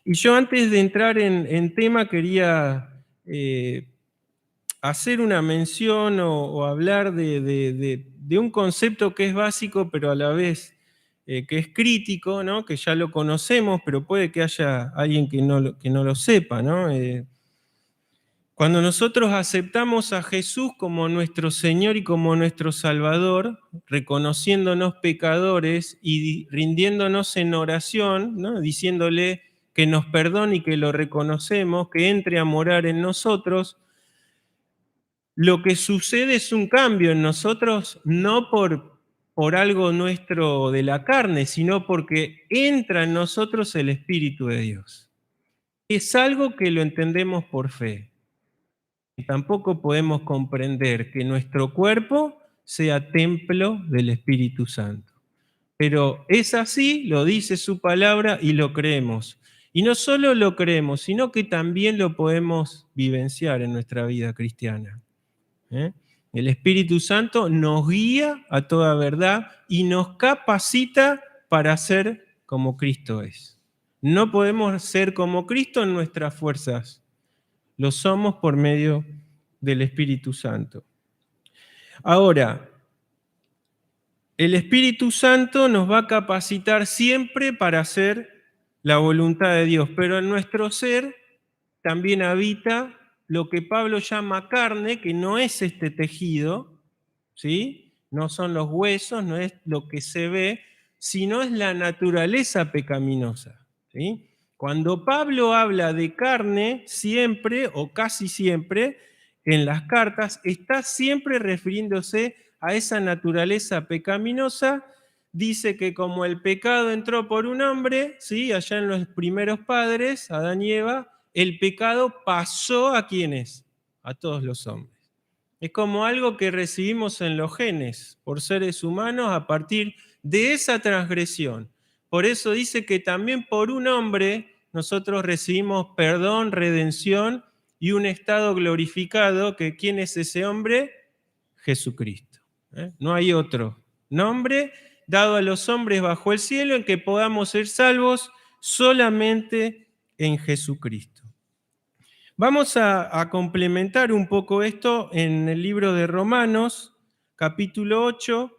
Y yo antes de entrar en tema quería hacer una mención o hablar de un concepto que es básico, pero a la vez que es crítico, ¿no? Que ya lo conocemos, pero puede que haya alguien que no lo sepa, ¿no? Cuando nosotros aceptamos a Jesús como nuestro Señor y como nuestro Salvador, reconociéndonos pecadores y rindiéndonos en oración, ¿no? Diciéndole que nos perdone y que lo reconocemos, que entre a morar en nosotros, lo que sucede es un cambio en nosotros, no por algo nuestro de la carne, sino porque entra en nosotros el Espíritu de Dios. Es algo que lo entendemos por fe. Tampoco podemos comprender que nuestro cuerpo sea templo del Espíritu Santo. Pero es así, lo dice su palabra y lo creemos. Y no solo lo creemos, sino que también lo podemos vivenciar en nuestra vida cristiana. ¿Eh? El Espíritu Santo nos guía a toda verdad y nos capacita para ser como Cristo es. No podemos ser como Cristo en nuestras fuerzas, lo somos por medio del Espíritu Santo. Ahora, el Espíritu Santo nos va a capacitar siempre para hacer la voluntad de Dios, pero en nuestro ser también habita lo que Pablo llama carne, que no es este tejido, ¿sí? No son los huesos, no es lo que se ve, sino es la naturaleza pecaminosa, ¿sí? Cuando Pablo habla de carne, siempre o casi siempre en las cartas, está siempre refiriéndose a esa naturaleza pecaminosa. Dice que como el pecado entró por un hombre, ¿sí? Allá en los primeros padres, Adán y Eva, el pecado pasó ¿a quiénes? A todos los hombres. Es como algo que recibimos en los genes por seres humanos a partir de esa transgresión. Por eso dice que también por un hombre nosotros recibimos perdón, redención y un estado glorificado, que ¿quién es ese hombre? Jesucristo. No hay otro nombre dado a los hombres bajo el cielo en que podamos ser salvos solamente en Jesucristo. Vamos a complementar un poco esto en el libro de Romanos, capítulo 8,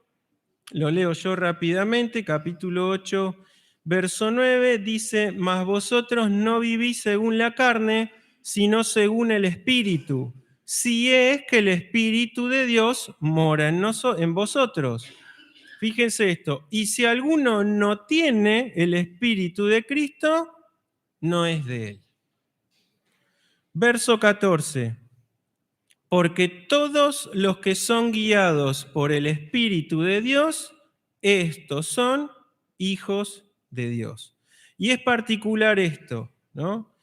lo leo yo rápidamente, capítulo 8, verso 9, dice: mas vosotros no vivís según la carne, sino según el Espíritu, si es que el Espíritu de Dios mora en vosotros. Fíjense esto, y si alguno no tiene el Espíritu de Cristo, no es de él. Verso 14. Porque todos los que son guiados por el Espíritu de Dios, estos son hijos de Dios. Y es particular esto, ¿no?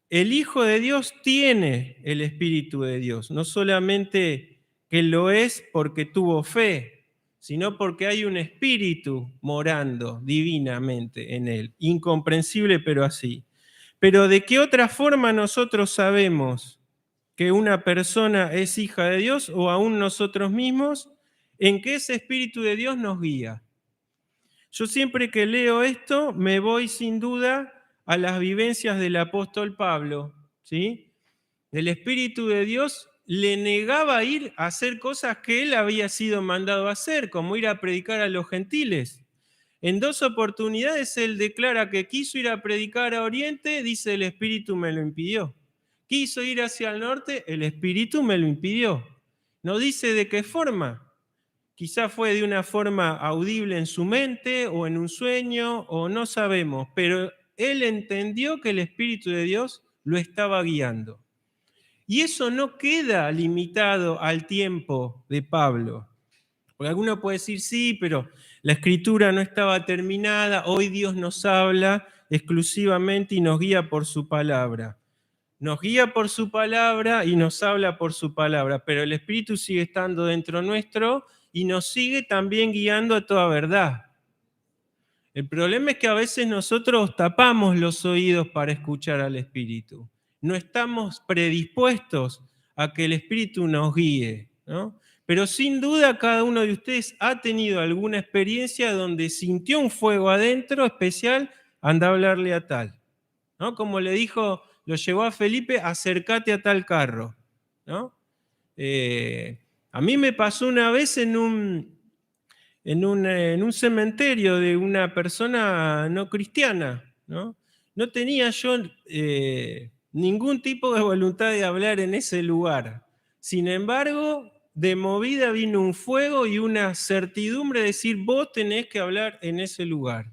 El Hijo de Dios tiene el Espíritu de Dios, no solamente que lo es porque tuvo fe, sino porque hay un espíritu morando divinamente en él, incomprensible pero así. Pero ¿de qué otra forma nosotros sabemos que una persona es hija de Dios o aún nosotros mismos? En que ese Espíritu de Dios nos guía. Yo siempre que leo esto me voy sin duda a las vivencias del apóstol Pablo, ¿sí? El Espíritu de Dios le negaba ir a hacer cosas que él había sido mandado a hacer, como ir a predicar a los gentiles. En 2 oportunidades él declara que quiso ir a predicar a Oriente, dice: el Espíritu me lo impidió. Quiso ir hacia el norte, el Espíritu me lo impidió. No dice de qué forma. Quizá fue de una forma audible en su mente o en un sueño, o no sabemos, pero él entendió que el Espíritu de Dios lo estaba guiando. Y eso no queda limitado al tiempo de Pablo. Porque alguno puede decir: sí, pero la escritura no estaba terminada, hoy Dios nos habla exclusivamente y nos guía por su palabra. Nos guía por su palabra y nos habla por su palabra, pero el Espíritu sigue estando dentro nuestro y nos sigue también guiando a toda verdad. El problema es que a veces nosotros tapamos los oídos para escuchar al Espíritu. No estamos predispuestos a que el Espíritu nos guíe, ¿no? Pero sin duda cada uno de ustedes ha tenido alguna experiencia donde sintió un fuego adentro especial, anda a hablarle a tal, ¿no? Como le dijo, lo llevó a Felipe, acércate a tal carro, ¿no? A mí me pasó una vez en un cementerio de una persona no cristiana, ¿no? No tenía yo ningún tipo de voluntad de hablar en ese lugar. Sin embargo, de movida vino un fuego y una certidumbre de decir, vos tenés que hablar en ese lugar.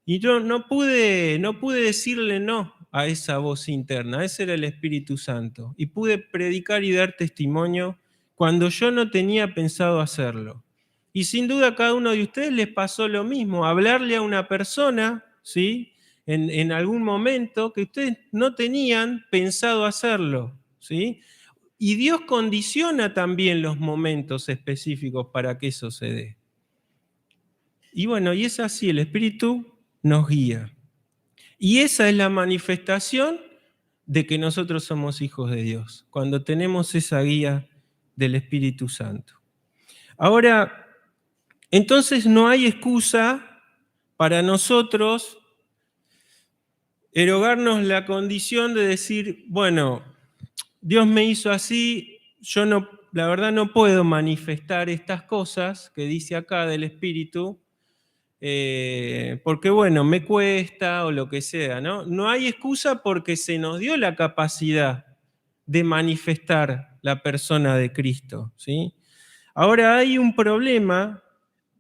Y yo no pude decirle no a esa voz interna, ese era el Espíritu Santo. Y pude predicar y dar testimonio cuando yo no tenía pensado hacerlo. Y sin duda a cada uno de ustedes les pasó lo mismo, hablarle a una persona, ¿sí? En algún momento que ustedes no tenían pensado hacerlo, ¿sí? Y Dios condiciona también los momentos específicos para que eso se dé. Y bueno, y es así, el Espíritu nos guía. Y esa es la manifestación de que nosotros somos hijos de Dios, cuando tenemos esa guía del Espíritu Santo. Ahora, entonces no hay excusa para nosotros erogarnos la condición de decir, bueno, Dios me hizo así, yo no, la verdad no puedo manifestar estas cosas que dice acá del Espíritu, porque bueno, me cuesta o lo que sea, ¿no? No hay excusa porque se nos dio la capacidad de manifestar la persona de Cristo, ¿sí? Ahora hay un problema,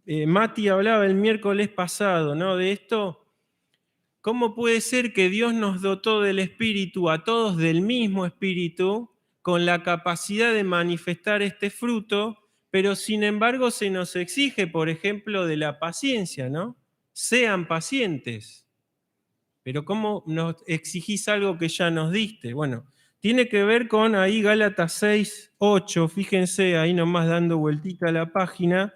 Mati hablaba el miércoles pasado, ¿no? De esto, ¿cómo puede ser que Dios nos dotó del Espíritu, a todos del mismo Espíritu, con la capacidad de manifestar este fruto, pero sin embargo se nos exige, por ejemplo, de la paciencia, ¿no? Sean pacientes. Pero ¿cómo nos exigís algo que ya nos diste? Bueno, tiene que ver con ahí Gálatas 6:8, fíjense ahí nomás dando vueltita a la página.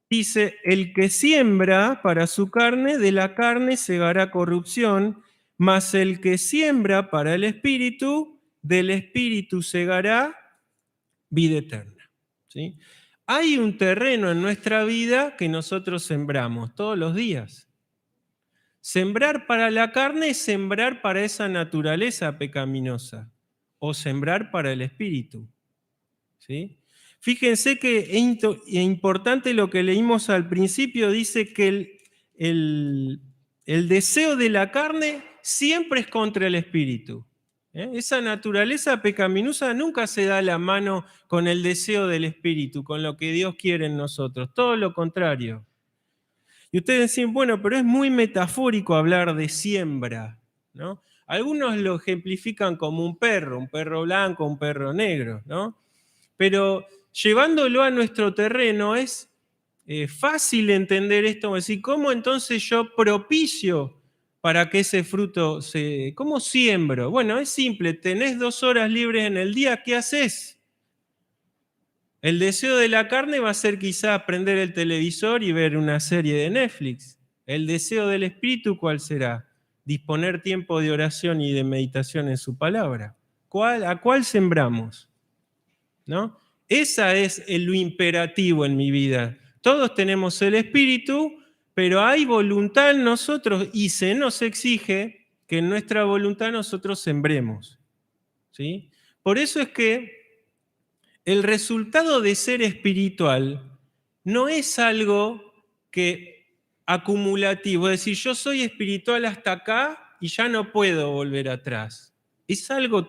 Dice, el que siembra para su carne, de la carne segará corrupción, mas el que siembra para el Espíritu, del Espíritu segará vida eterna. ¿Sí? Hay un terreno en nuestra vida que nosotros sembramos todos los días. Sembrar para la carne es sembrar para esa naturaleza pecaminosa, o sembrar para el Espíritu. ¿Sí? Fíjense que es importante lo que leímos al principio, dice que el deseo de la carne siempre es contra el espíritu. Esa naturaleza pecaminosa nunca se da la mano con el deseo del espíritu, con lo que Dios quiere en nosotros, todo lo contrario. Y ustedes dicen, bueno, pero es muy metafórico hablar de siembra, ¿no? Algunos lo ejemplifican como un perro blanco, un perro negro, ¿no? Pero llevándolo a nuestro terreno es fácil entender esto, decir, ¿cómo entonces yo propicio para que ese fruto se... ¿Cómo siembro? Bueno, es simple, tenés 2 horas libres en el día, ¿qué haces? El deseo de la carne va a ser quizá prender el televisor y ver una serie de Netflix. El deseo del espíritu, ¿cuál será? Disponer tiempo de oración y de meditación en su palabra. ¿A cuál sembramos? ¿No? Esa es lo imperativo en mi vida. Todos tenemos el espíritu, pero hay voluntad en nosotros y se nos exige que en nuestra voluntad nosotros sembremos. ¿Sí? Por eso es que el resultado de ser espiritual no es algo que acumulativo, es decir, yo soy espiritual hasta acá y ya no puedo volver atrás. Es algo,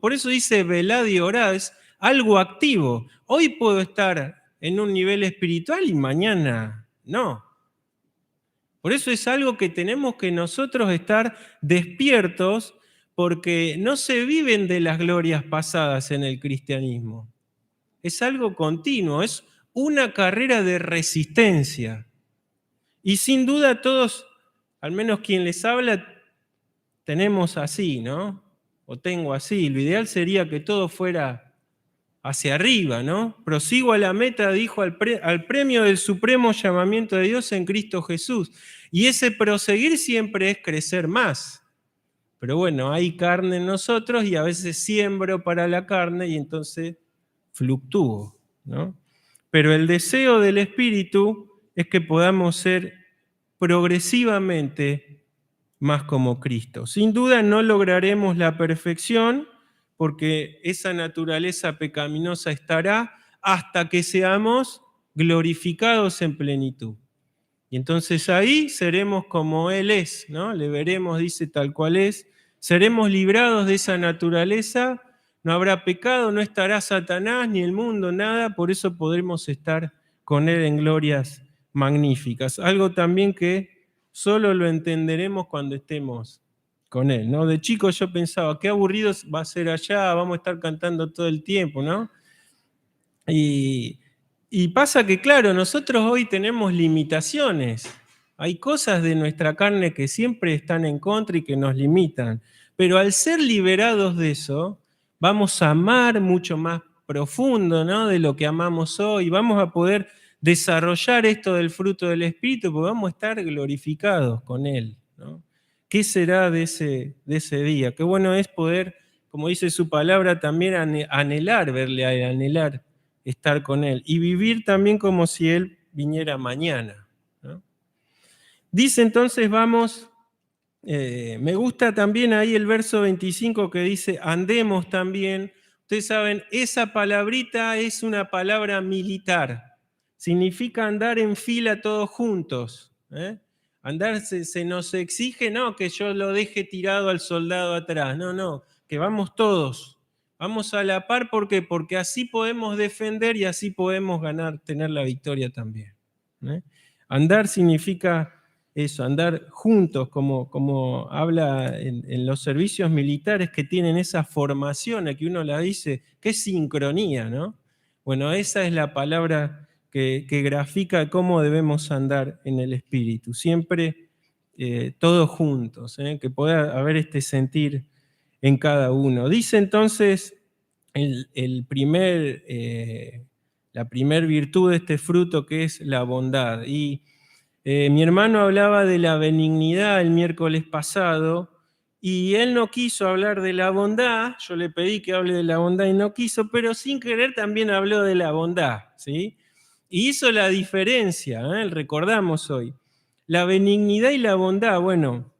por eso dice velad y orad, es algo activo. Hoy puedo estar en un nivel espiritual y mañana no. Por eso es algo que tenemos que nosotros estar despiertos, porque no se viven de las glorias pasadas en el cristianismo. Es algo continuo, es una carrera de resistencia. Y sin duda todos, al menos quien les habla, tenemos así, ¿no? O tengo así. Lo ideal sería que todo fuera hacia arriba, ¿no? Prosigo a la meta, dijo, al premio del supremo llamamiento de Dios en Cristo Jesús. Y ese proseguir siempre es crecer más. Pero bueno, hay carne en nosotros y a veces siembro para la carne y entonces fluctúo, ¿no? Pero el deseo del Espíritu es que podamos ser progresivamente más como Cristo. Sin duda no lograremos la perfección porque esa naturaleza pecaminosa estará hasta que seamos glorificados en plenitud. Y entonces ahí seremos como Él es, ¿no? Le veremos, dice, tal cual es. Seremos librados de esa naturaleza, no habrá pecado, no estará Satanás ni el mundo, nada, por eso podremos estar con Él en glorias magníficas. Algo también que solo lo entenderemos cuando estemos con Él, ¿no? De chico yo pensaba, qué aburrido va a ser allá, vamos a estar cantando todo el tiempo, ¿no? Y, y pasa que, claro, nosotros hoy tenemos limitaciones. Hay cosas de nuestra carne que siempre están en contra y que nos limitan. Pero al ser liberados de eso, vamos a amar mucho más profundo, ¿no? De lo que amamos hoy. Vamos a poder desarrollar esto del fruto del Espíritu, porque vamos a estar glorificados con Él, ¿no? ¿Qué será de ese día? Qué bueno es poder, como dice su palabra, también anhelar verle a Él, anhelar estar con Él y vivir también como si Él viniera mañana, ¿no? Dice entonces, vamos, me gusta también ahí el verso 25 que dice, andemos también. Ustedes saben, esa palabrita es una palabra militar, significa andar en fila todos juntos, ¿eh? Andar se nos exige, no, que yo lo deje tirado al soldado atrás, no, que vamos todos. Vamos a la par, ¿por qué? Porque así podemos defender y así podemos ganar, tener la victoria también, ¿eh? Andar significa eso, andar juntos, como habla en los servicios militares que tienen esa formación, a que uno la dice, qué sincronía, ¿no? Bueno, esa es la palabra que grafica cómo debemos andar en el Espíritu, siempre todos juntos, que pueda haber este sentir en cada uno. Dice entonces la primer virtud de este fruto que es la bondad. Y mi hermano hablaba de la benignidad el miércoles pasado y él no quiso hablar de la bondad, yo le pedí que hable de la bondad y no quiso, pero sin querer también habló de la bondad, ¿sí? Y hizo la diferencia, recordamos hoy. La benignidad y la bondad, bueno,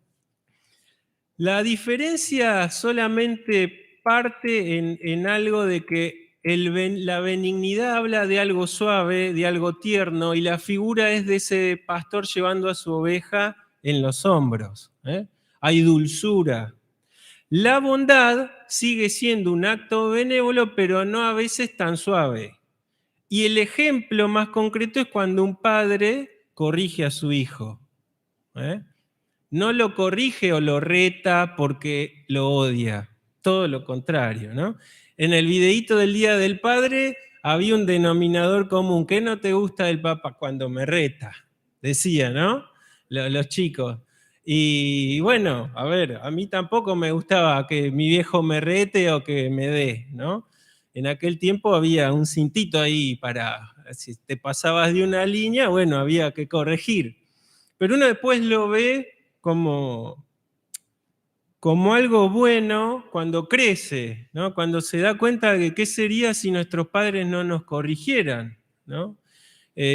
la diferencia solamente parte en algo de que la benignidad habla de algo suave, de algo tierno, y la figura es de ese pastor llevando a su oveja en los hombros, ¿eh? Hay dulzura. La bondad sigue siendo un acto benévolo, pero no a veces tan suave. Y el ejemplo más concreto es cuando un padre corrige a su hijo, ¿eh? No lo corrige o lo reta porque lo odia, todo lo contrario, ¿no? En el videíto del Día del Padre había un denominador común, ¿qué no te gusta del papá? Cuando me reta, decía, ¿no? Los chicos. Y bueno, a ver, a mí tampoco me gustaba que mi viejo me rete o que me dé, ¿no? En aquel tiempo había un cintito ahí para, si te pasabas de una línea, bueno, había que corregir. Pero uno después lo ve como, como algo bueno cuando crece, ¿no? Cuando se da cuenta de qué sería si nuestros padres no nos corrigieran, ¿no?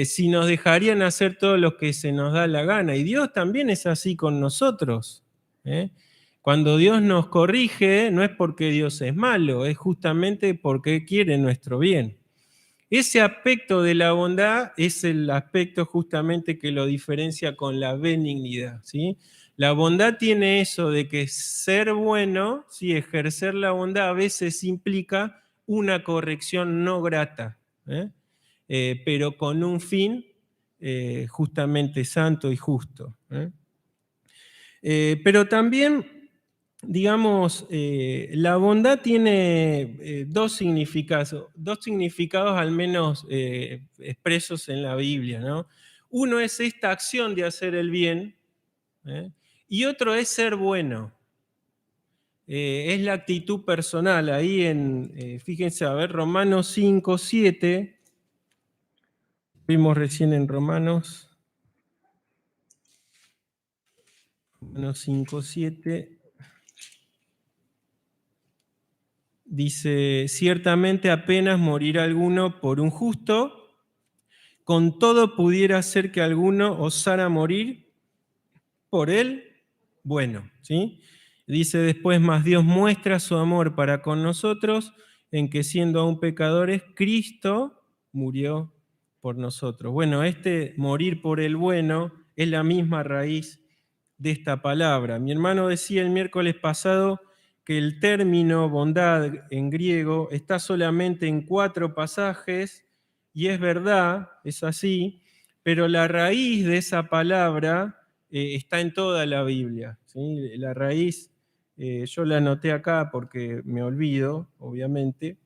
Si nos dejarían hacer todo lo que se nos da la gana. Y Dios también es así con nosotros, ¿eh? Cuando Dios nos corrige, no es porque Dios es malo, es justamente porque quiere nuestro bien. Ese aspecto de la bondad es el aspecto justamente que lo diferencia con la benignidad, ¿sí? La bondad tiene eso de que ser bueno, ¿sí? Ejercer la bondad a veces implica una corrección no grata, pero con un fin justamente santo y justo, ¿eh? Pero también, digamos, la bondad tiene dos significados al menos expresos en la Biblia, ¿no? Uno es esta acción de hacer el bien, ¿eh? Y otro es ser bueno. Es la actitud personal. Ahí fíjense, a ver, Romanos 5, 7. Vimos recién en Romanos 5, 7. Dice, ciertamente apenas morirá alguno por un justo, con todo pudiera ser que alguno osara morir por él, bueno, ¿sí? Dice después, más Dios muestra su amor para con nosotros en que siendo aún pecadores, Cristo murió por nosotros. Bueno, este morir por el bueno es la misma raíz de esta palabra. Mi hermano decía el miércoles pasado que el término bondad en griego está solamente en 4 pasajes, y es verdad, es así, pero la raíz de esa palabra está en toda la Biblia, ¿sí? La raíz, yo la anoté acá porque me olvido, obviamente,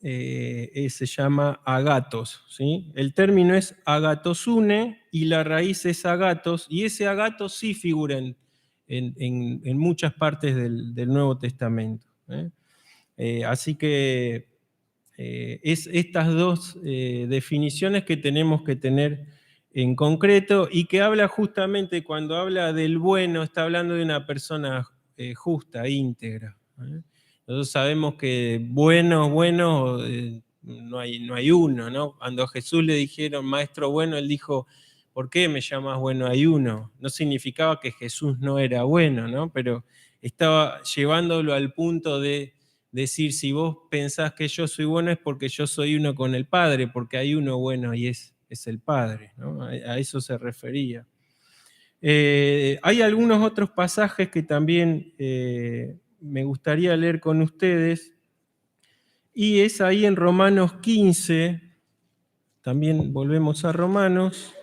se llama agatos, ¿sí? El término es agatosune y la raíz es agatos, y ese agatos sí figura en muchas partes del Nuevo Testamento. Así que es estas dos definiciones que tenemos que tener en concreto, y que habla justamente, cuando habla del bueno, está hablando de una persona justa, íntegra. Nosotros sabemos que bueno, no hay uno, ¿no? Cuando a Jesús le dijeron, maestro bueno, él dijo, ¿por qué me llamas bueno? Hay uno. No significaba que Jesús no era bueno, ¿no? Pero estaba llevándolo al punto de decir, si vos pensás que yo soy bueno es porque yo soy uno con el Padre, porque hay uno bueno y es el Padre, ¿no? A eso se refería. Hay algunos otros pasajes que también me gustaría leer con ustedes, y es ahí en Romanos 15, también volvemos a Romanos.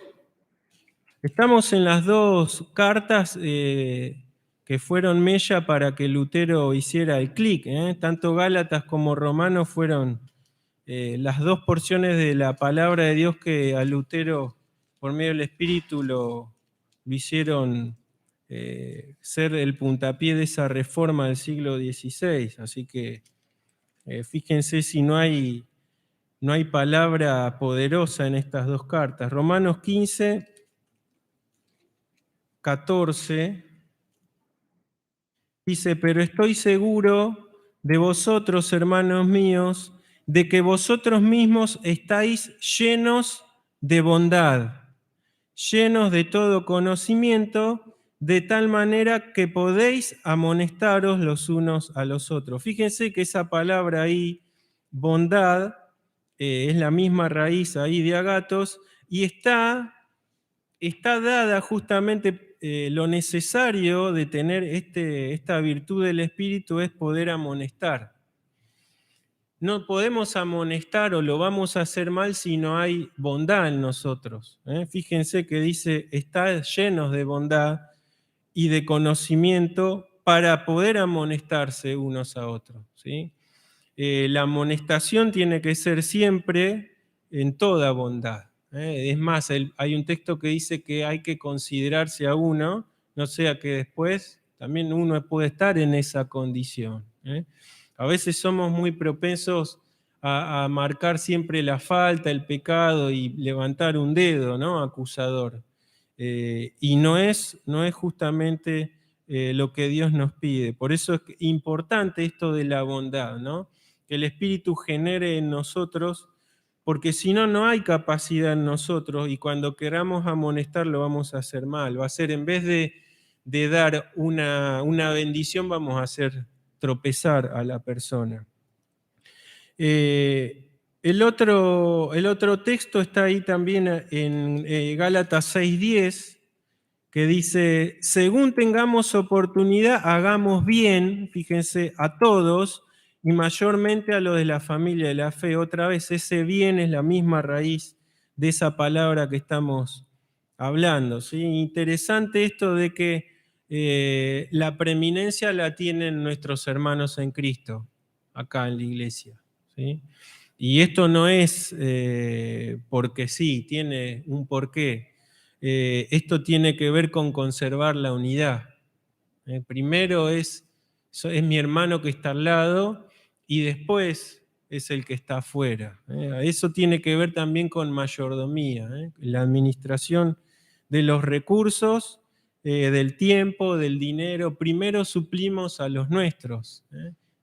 Estamos en las dos cartas que fueron mella para que Lutero hiciera el clic. Tanto Gálatas como Romanos fueron las dos porciones de la palabra de Dios que a Lutero, por medio del Espíritu, lo hicieron ser el puntapié de esa reforma del siglo XVI. Así que fíjense si no hay palabra poderosa en estas dos cartas. Romanos 15, 14, dice, pero estoy seguro de vosotros, hermanos míos, de que vosotros mismos estáis llenos de bondad, llenos de todo conocimiento, de tal manera que podéis amonestaros los unos a los otros. Fíjense que esa palabra ahí, bondad, es la misma raíz ahí de agatos, y está dada justamente lo necesario de tener esta virtud del Espíritu es poder amonestar. No podemos amonestar o lo vamos a hacer mal si no hay bondad en nosotros. Fíjense que dice, está llenos de bondad y de conocimiento para poder amonestarse unos a otros, ¿sí? La amonestación tiene que ser siempre en toda bondad. Es más, hay un texto que dice que hay que considerarse a uno, no sea que después también uno puede estar en esa condición. A veces somos muy propensos a marcar siempre la falta, el pecado y levantar un dedo, ¿no? Acusador. Y no es justamente lo que Dios nos pide. Por eso es importante esto de la bondad, ¿no? Que el Espíritu genere en nosotros, porque si no, no hay capacidad en nosotros, y cuando queramos amonestar lo vamos a hacer mal. Va a ser, en vez de dar una bendición, vamos a hacer tropezar a la persona. El otro texto está ahí también en Gálatas 6:10, que dice, según tengamos oportunidad, hagamos bien, fíjense, a todos, y mayormente a los de la familia de la fe. Otra vez, ese bien es la misma raíz de esa palabra que estamos hablando, ¿sí? Interesante esto de que la preeminencia la tienen nuestros hermanos en Cristo, acá en la iglesia, ¿sí? Y esto no es porque sí, tiene un porqué. Esto tiene que ver con conservar la unidad. Primero es mi hermano que está al lado, y después es el que está afuera. Eso tiene que ver también con mayordomía, la administración de los recursos, del tiempo, del dinero. Primero suplimos a los nuestros,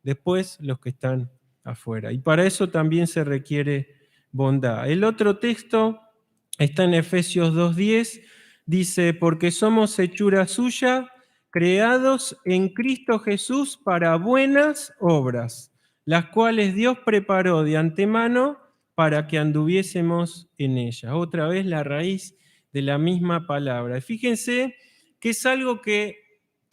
después los que están afuera. Y para eso también se requiere bondad. El otro texto está en Efesios 2:10, dice, porque somos hechura suya, creados en Cristo Jesús para buenas obras, las cuales Dios preparó de antemano para que anduviésemos en ellas. Otra vez la raíz de la misma palabra. Fíjense que es algo que,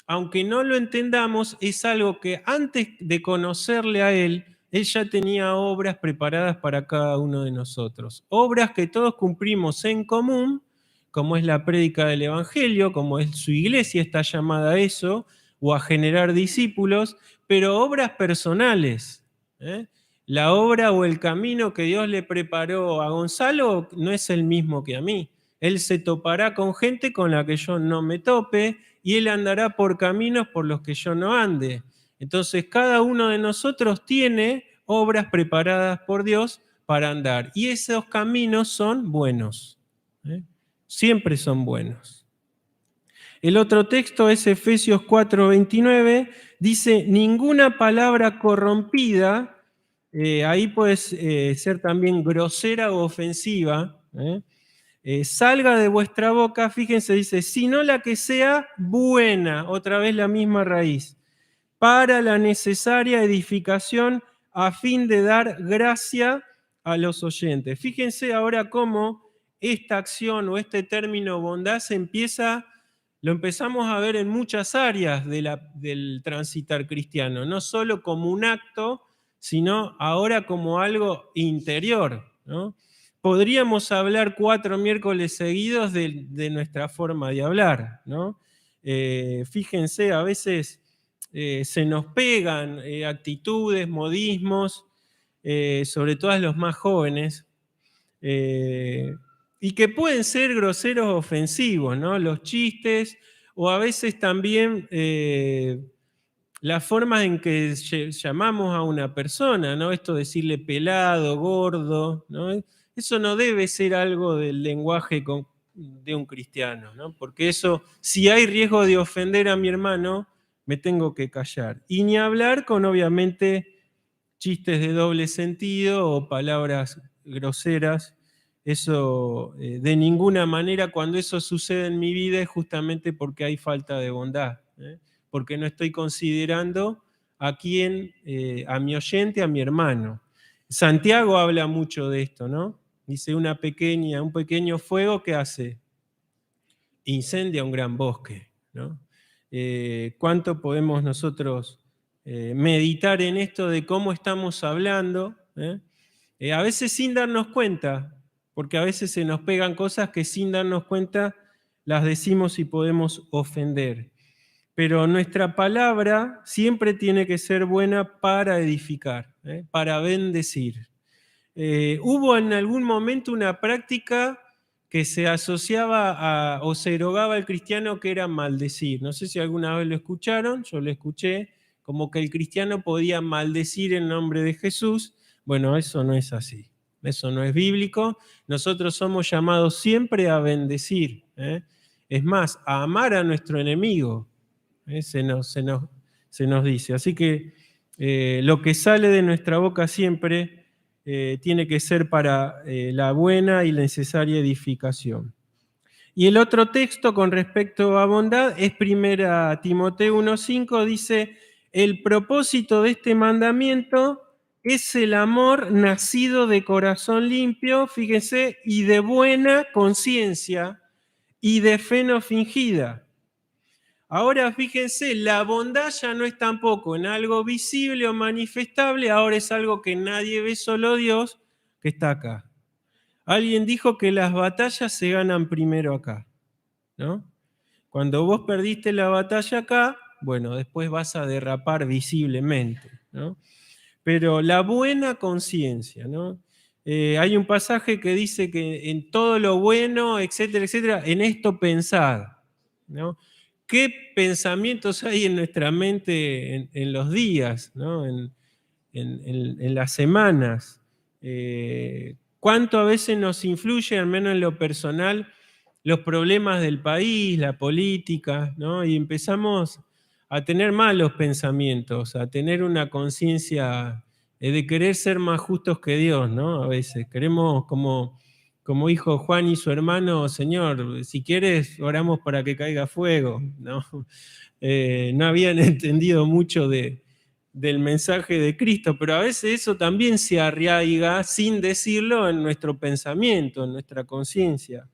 aunque no lo entendamos, es algo que antes de conocerle a Él ya tenía obras preparadas para cada uno de nosotros. Obras que todos cumplimos en común, como es la prédica del Evangelio, como es su iglesia, está llamada a eso, o a generar discípulos, pero obras personales. ¿eh? La obra o el camino que Dios le preparó a Gonzalo no es el mismo que a mí. Él se topará con gente con la que yo no me tope y él andará por caminos por los que yo no ande. Entonces, cada uno de nosotros tiene obras preparadas por Dios para andar. Y esos caminos son buenos. Siempre son buenos. El otro texto es Efesios 4:29. Dice, ninguna palabra corrompida, ahí puede ser también grosera o ofensiva, salga de vuestra boca, fíjense, dice, sino la que sea buena, otra vez la misma raíz, para la necesaria edificación a fin de dar gracia a los oyentes. Fíjense ahora cómo esta acción o este término bondad lo empezamos a ver en muchas áreas del transitar cristiano, no solo como un acto, sino ahora como algo interior, ¿no? Podríamos hablar 4 miércoles seguidos de nuestra forma de hablar, ¿no? Fíjense, a veces se nos pegan actitudes, modismos, sobre todo a los más jóvenes, y que pueden ser groseros o ofensivos, ¿no? Los chistes, o a veces también la forma en que llamamos a una persona, ¿no? Esto de decirle pelado, gordo, ¿no? Eso no debe ser algo del lenguaje de un cristiano, ¿no? Porque eso, si hay riesgo de ofender a mi hermano, me tengo que callar. Y ni hablar con, obviamente, chistes de doble sentido o palabras groseras. Eso, de ninguna manera, cuando eso sucede en mi vida, es justamente porque hay falta de bondad, porque no estoy considerando a quién, a mi oyente, a mi hermano. Santiago habla mucho de esto, ¿no? Dice, un pequeño fuego, ¿qué hace? Incendia un gran bosque, ¿no? ¿Cuánto podemos nosotros meditar en esto de cómo estamos hablando? A veces sin darnos cuenta, porque a veces se nos pegan cosas que sin darnos cuenta las decimos y podemos ofender. Pero nuestra palabra siempre tiene que ser buena para edificar, para bendecir. Hubo en algún momento una práctica que se asociaba o se erogaba al cristiano, que era maldecir. No sé si alguna vez lo escucharon, yo lo escuché, como que el cristiano podía maldecir en nombre de Jesús. Bueno, eso no es así, eso no es bíblico. Nosotros somos llamados siempre a bendecir, es más, a amar a nuestro enemigo, se nos dice. Así que lo que sale de nuestra boca siempre tiene que ser para la buena y la necesaria edificación. Y el otro texto con respecto a bondad es 1 Timoteo 1:5, dice, el propósito de este mandamiento es el amor nacido de corazón limpio, fíjense, y de buena conciencia y de fe no fingida. Ahora fíjense, la bondad ya no es tampoco en algo visible o manifestable, ahora es algo que nadie ve, solo Dios, que está acá. Alguien dijo que las batallas se ganan primero acá, ¿no? Cuando vos perdiste la batalla acá, bueno, después vas a derrapar visiblemente, ¿no? Pero la buena conciencia, ¿no? Hay un pasaje que dice que en todo lo bueno, etcétera, etcétera, en esto pensad, ¿no? ¿Qué pensamientos hay en nuestra mente en los días, ¿no? En las semanas? ¿Cuánto a veces nos influye, al menos en lo personal, los problemas del país, la política, ¿no? Y empezamos a tener malos pensamientos, a tener una conciencia de querer ser más justos que Dios, ¿no? A veces queremos como como dijo Juan y su hermano, Señor, si quieres, oramos para que caiga fuego, ¿no? No habían entendido mucho del mensaje de Cristo, pero a veces eso también se arraiga sin decirlo en nuestro pensamiento, en nuestra conciencia.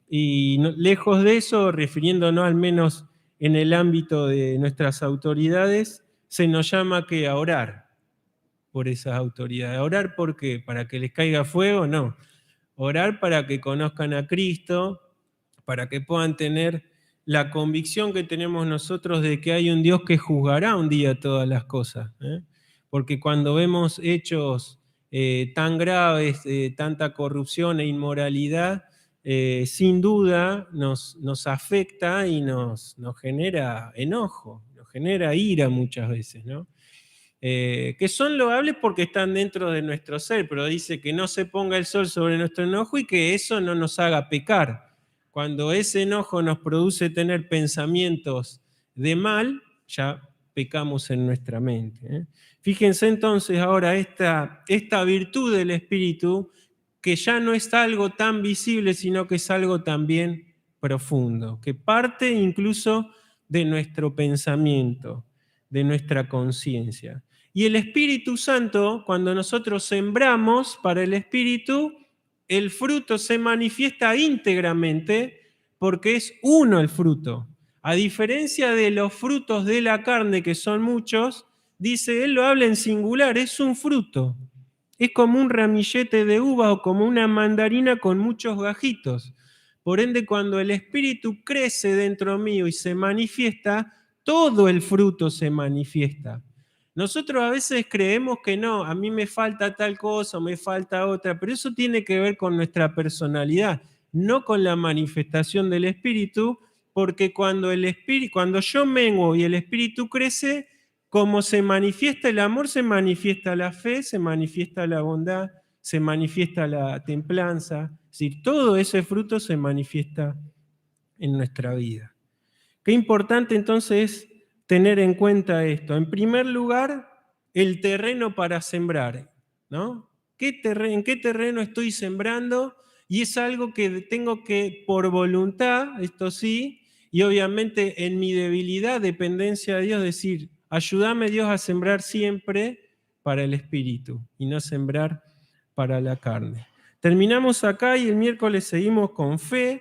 Y lejos de eso, refiriéndonos al menos en el ámbito de nuestras autoridades, se nos llama que a orar por esas autoridades. ¿A orar por qué? ¿Para que les caiga fuego? No. Orar para que conozcan a Cristo, para que puedan tener la convicción que tenemos nosotros de que hay un Dios que juzgará un día todas las cosas. Porque cuando vemos hechos tan graves, tanta corrupción e inmoralidad, sin duda nos afecta y nos genera enojo, nos genera ira muchas veces, ¿no? Que son loables porque están dentro de nuestro ser, pero dice que no se ponga el sol sobre nuestro enojo y que eso no nos haga pecar. Cuando ese enojo nos produce tener pensamientos de mal, ya pecamos en nuestra mente. Fíjense entonces ahora esta virtud del Espíritu, que ya no es algo tan visible, sino que es algo también profundo, que parte incluso de nuestro pensamiento, de nuestra conciencia. Y el Espíritu Santo, cuando nosotros sembramos para el Espíritu, el fruto se manifiesta íntegramente porque es uno el fruto. A diferencia de los frutos de la carne, que son muchos, dice, él lo habla en singular, es un fruto. Es como un ramillete de uva o como una mandarina con muchos gajitos. Por ende, cuando el Espíritu crece dentro mío y se manifiesta, todo el fruto se manifiesta. Nosotros a veces creemos que no, a mí me falta tal cosa o me falta otra, pero eso tiene que ver con nuestra personalidad, no con la manifestación del Espíritu, porque cuando yo menguo y el Espíritu crece, como se manifiesta el amor, se manifiesta la fe, se manifiesta la bondad, se manifiesta la templanza, es decir, todo ese fruto se manifiesta en nuestra vida. Qué importante entonces es tener en cuenta esto. En primer lugar, el terreno para sembrar, ¿no? ¿En qué terreno estoy sembrando? Y es algo que tengo que, por voluntad, esto sí, y obviamente en mi debilidad, dependencia de Dios, decir, ayúdame Dios a sembrar siempre para el Espíritu y no sembrar para la carne. Terminamos acá y el miércoles seguimos con fe.